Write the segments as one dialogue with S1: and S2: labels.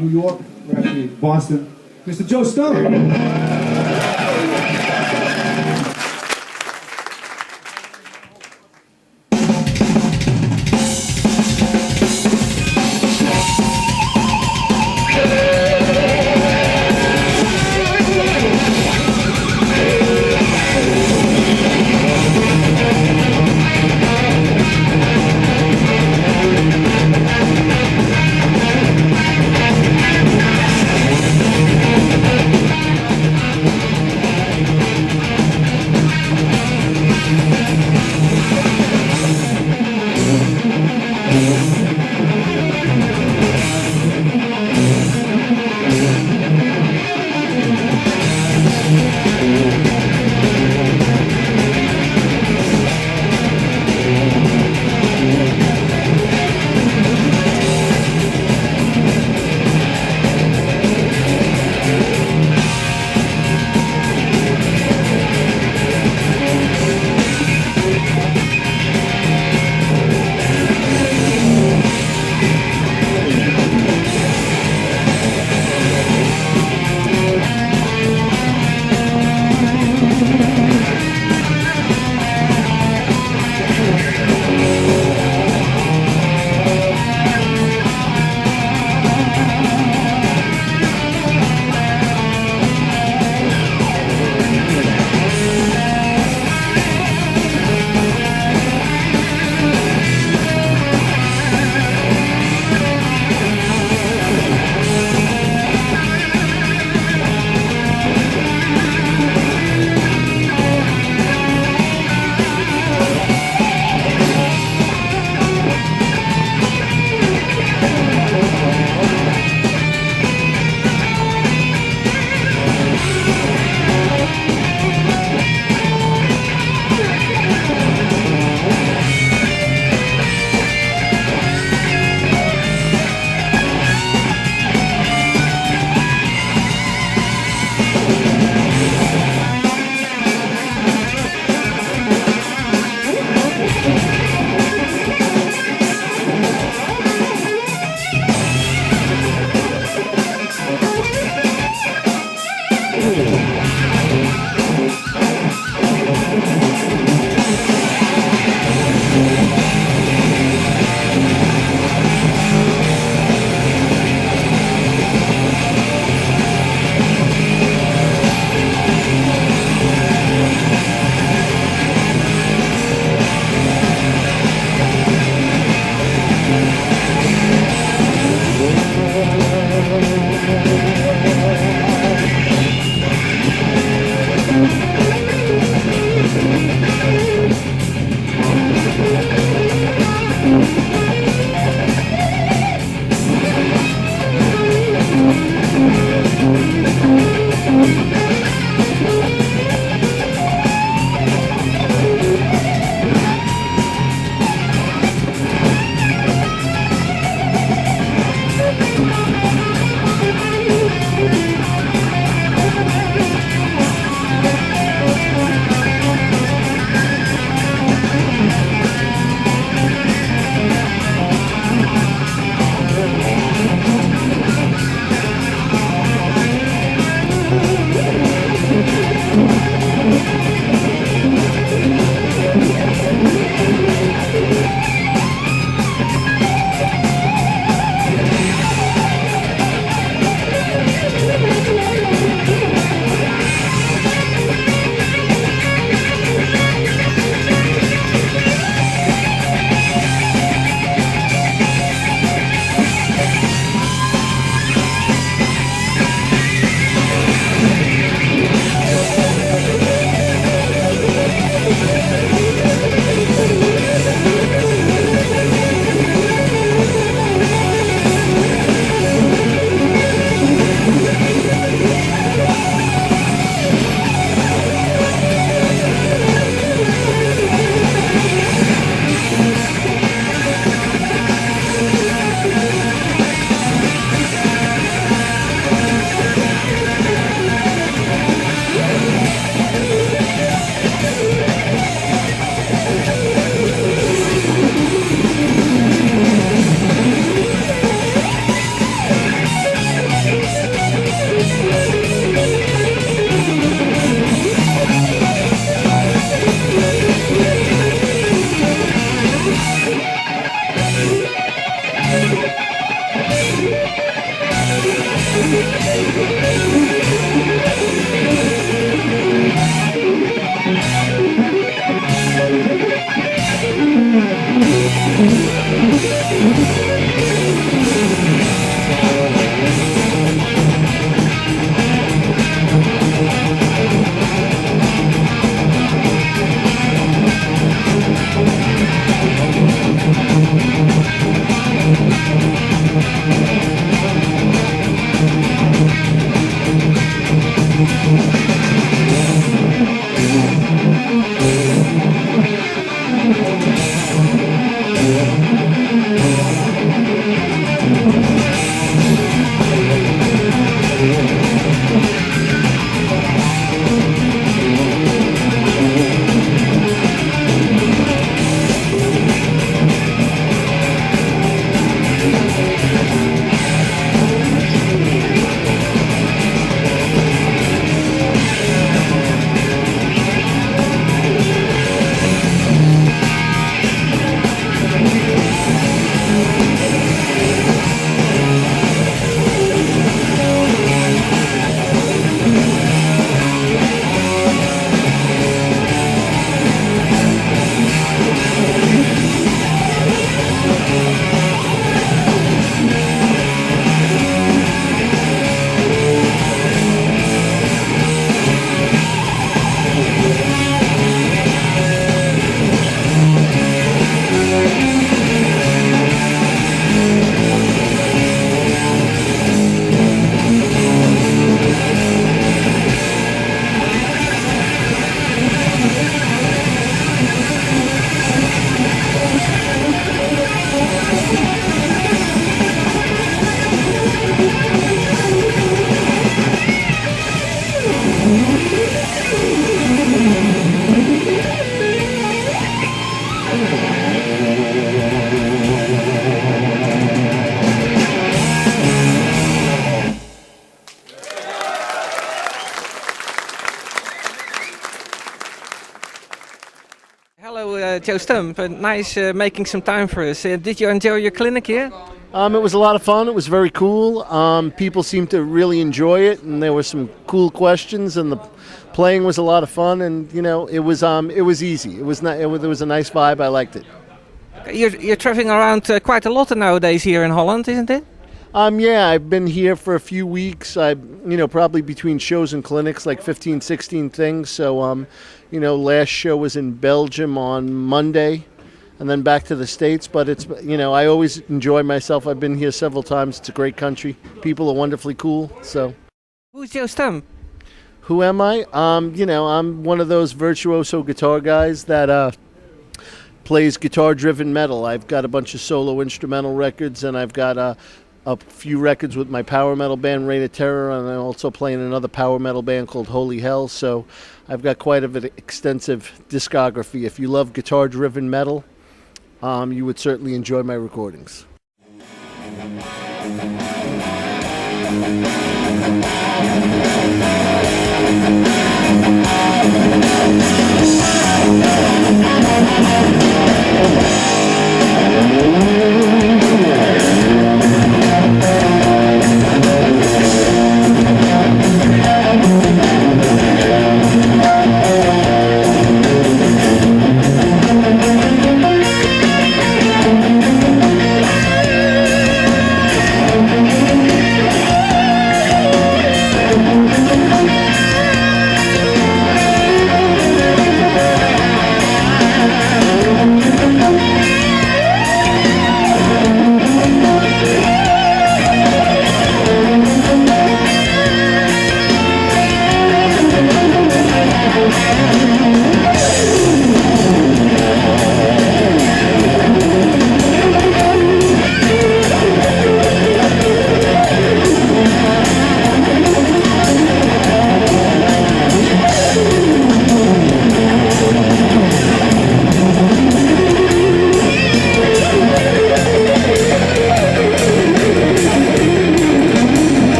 S1: New York. We're actually in Boston. Mr. Joe Stump.
S2: Joe Stump, nice making some time for us. Did you enjoy your clinic here?
S3: It was a lot of fun. It was very cool. People seemed to really enjoy it, and there were some cool questions, and the playing was a lot of fun. And it was easy. It was there was a nice vibe. I liked it.
S2: You're traveling around quite a lot nowadays here in Holland, isn't it?
S3: Yeah, I've been here for a few weeks. I, probably between shows and clinics, like 15, 16 things. So, last show was in Belgium on Monday, and then back to the States. But it's, I always enjoy myself. I've been here several times. It's a great country. People are wonderfully cool. So,
S2: who's Joe Stump?
S3: Who am I? I'm one of those virtuoso guitar guys that plays guitar-driven metal. I've got a bunch of solo instrumental records, and I've got a few records with my power metal band Reign of Terror, and I also play in another power metal band called Holy Hell. So I've got quite an extensive discography. If you love guitar-driven metal, you would certainly enjoy my recordings.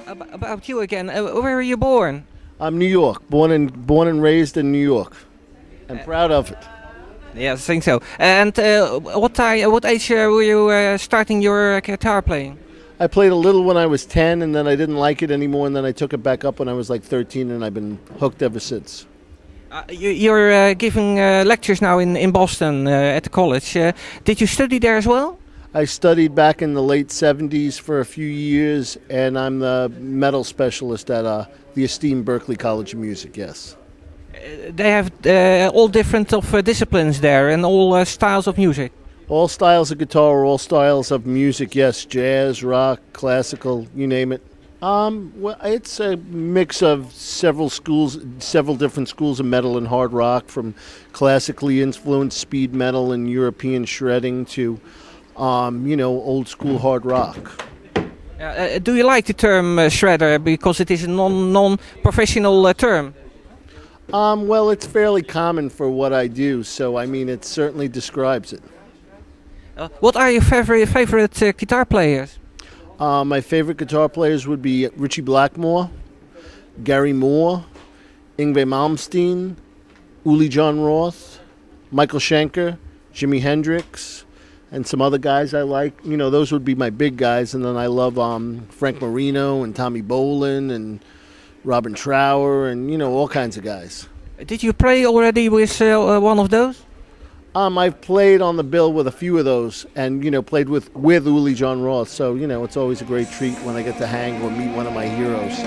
S2: About you again, where were you born?
S3: I'm New York, born and raised in New York. I'm proud of it.
S2: Yes, I think so. And what age were you starting your guitar playing?
S3: I played a little when I was 10, and then I didn't like it anymore, and then I took it back up when I was like 13, and I've been hooked ever since.
S2: You're giving lectures now in Boston at the college. Did you study there as well?
S3: I studied back in the late 70s for a few years, and I'm the metal specialist at the esteemed Berklee College of Music, yes.
S2: They have all different of disciplines there and all styles of music.
S3: All styles of guitar, all styles of music, yes. Jazz, rock, classical, you name it. Well, it's a mix of several different schools of metal and hard rock, from classically influenced speed metal and European shredding to, old school hard rock.
S2: Do you like the term shredder because it is a non-professional term?
S3: Well, it's fairly common for what I do, so I mean, it certainly describes it.
S2: What are your favorite guitar players?
S3: My favorite guitar players would be Richie Blackmore, Gary Moore, Yngwie Malmsteen, Uli John Roth, Michael Schenker, Jimi Hendrix, and some other guys I like. You know, those would be my big guys, and then I love Frank Marino and Tommy Bolin and Robin Trower and, all kinds of guys.
S2: Did you play already with one of those?
S3: I've played on the bill with a few of those and, played with Uli John Roth. So, it's always a great treat when I get to hang or meet one of my heroes.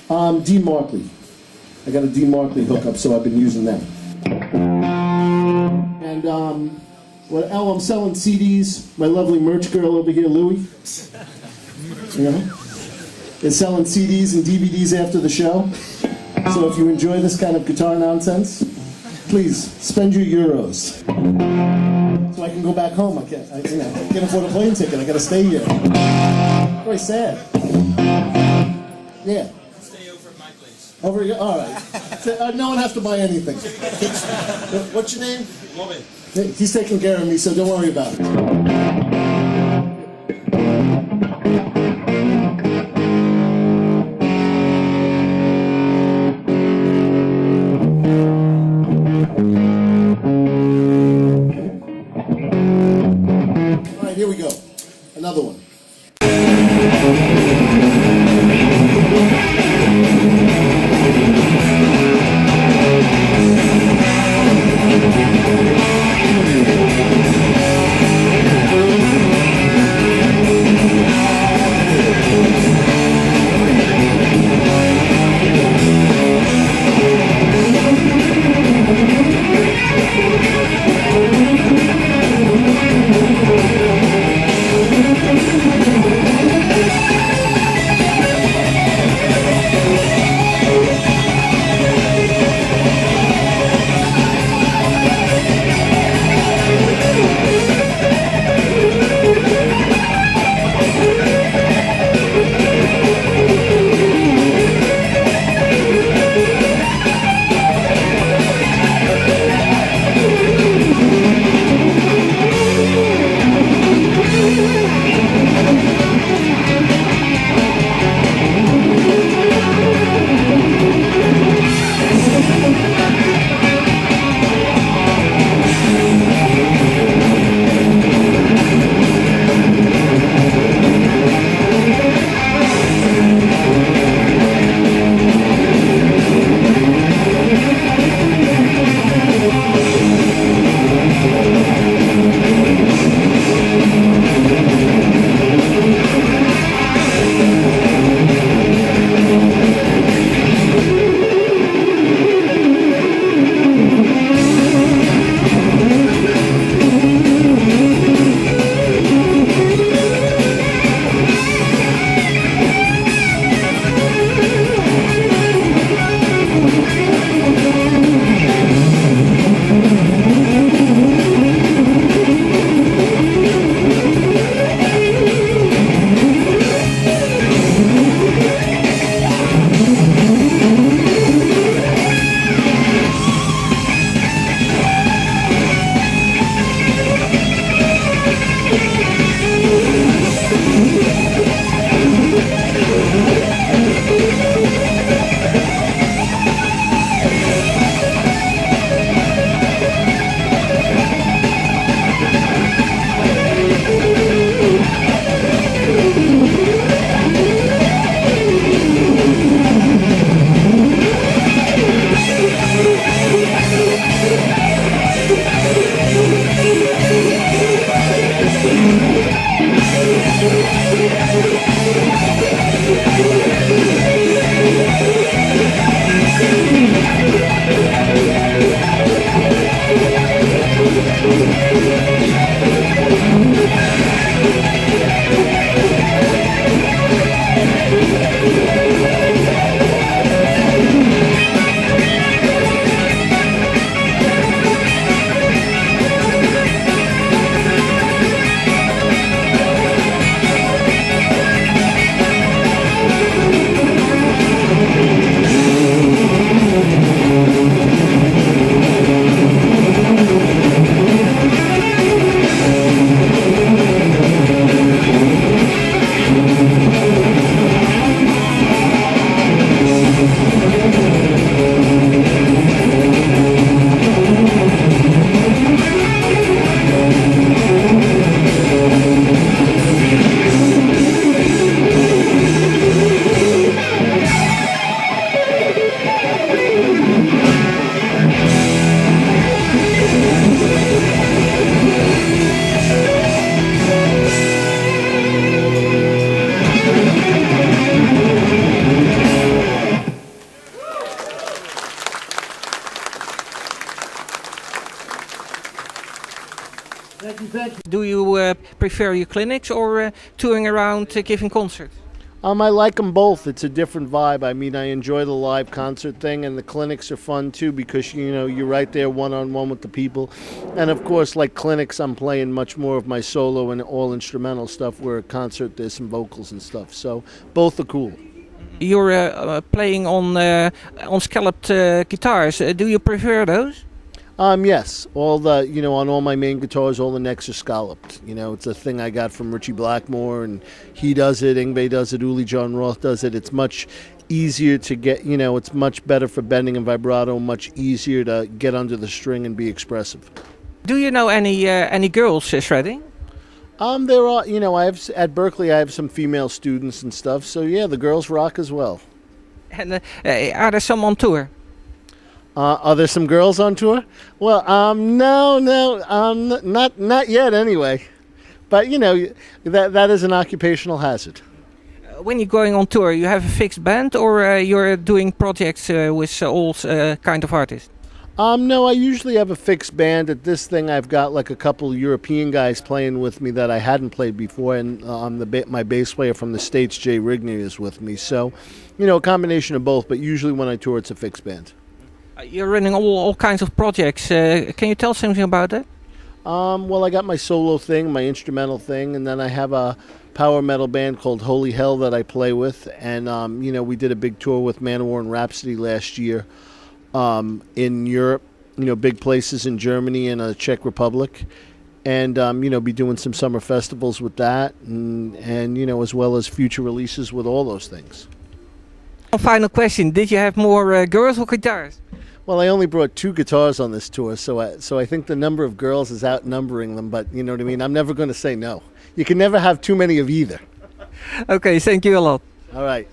S3: D. Markley. I got a D. Markley hookup, so I've been using that. And I'm selling CDs. My lovely merch girl over here, Louie, is selling CDs and DVDs after the show. So if you enjoy this kind of guitar nonsense, please spend your euros so I can go back home. I can't afford a plane ticket. I got to stay here. Very sad. Yeah.
S4: Stay over at my place.
S3: Over here? All right. So, no one has to buy anything. What's your name?
S4: Robin.
S3: He's taking care of me, so don't worry about it. All right, here we go. Another one.
S2: Do you prefer your clinics or touring around giving concerts?
S3: I like them both. It's a different vibe. I mean, I enjoy the live concert thing, and the clinics are fun too because you're right there one-on-one with the people. And of course, like clinics, I'm playing much more of my solo and all instrumental stuff. Where a concert, there's some vocals and stuff. So both are cool.
S2: You're playing on scalloped guitars. Do you prefer those?
S3: Yes. All the, on all my main guitars, all the necks are scalloped. It's a thing I got from Richie Blackmore, and he does it, Yngwie does it, Uli John Roth does it. It's much easier to get, it's much better for bending and vibrato, much easier to get under the string and be expressive.
S2: Do you know any girls shredding?
S3: There are, at Berkeley, I have some female students and stuff. So yeah, the girls rock as well.
S2: And are there some on tour?
S3: Are there some girls on tour? Well, no, not yet anyway. But that is an occupational hazard.
S2: When you're going on tour, you have a fixed band, or you're doing projects with all kind of artists?
S3: No, I usually have a fixed band. At this thing, I've got like a couple European guys playing with me that I hadn't played before, and my bass player from the States, Jay Rigney, is with me. So, a combination of both. But usually when I tour, it's a fixed band.
S2: You're running all kinds of projects. Can you tell something about that?
S3: Well, I got my solo thing, my instrumental thing, and then I have a power metal band called Holy Hell that I play with. And, we did a big tour with Manowar and Rhapsody last year in Europe, big places in Germany and the Czech Republic. And, be doing some summer festivals with that and as well as future releases with all those things.
S2: One final question. Did you have more girls or guitars?
S3: Well, I only brought 2 guitars on this tour, so I think the number of girls is outnumbering them, but you know what I mean? I'm never going to say no. You can never have too many of either.
S2: Okay, thank you a lot.
S3: All right.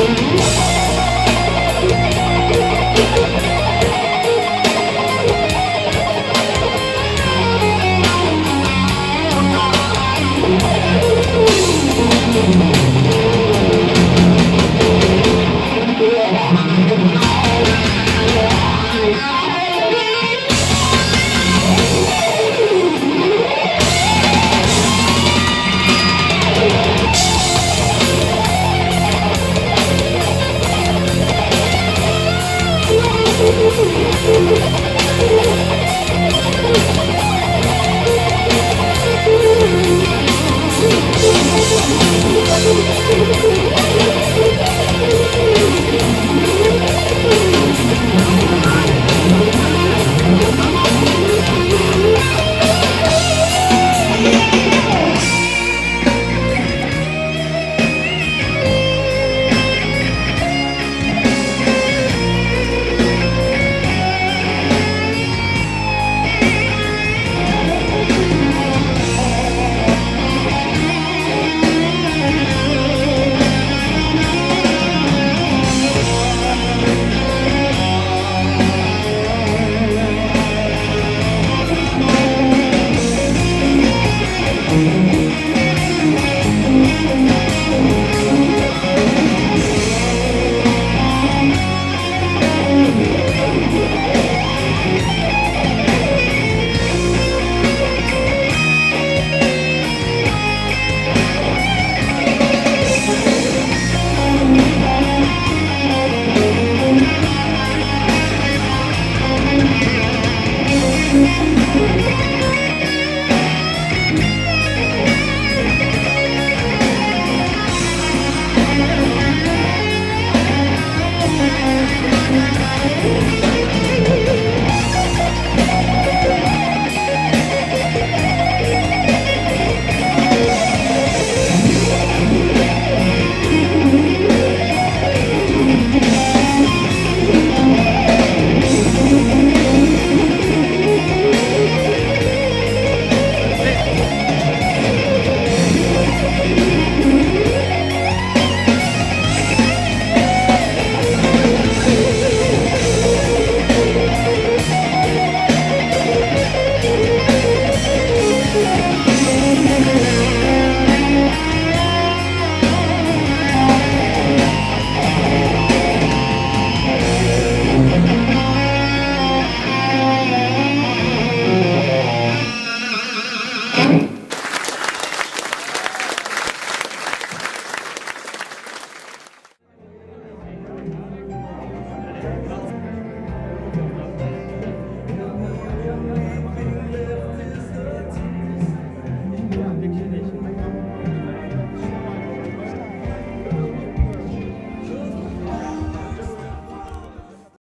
S4: Thank you.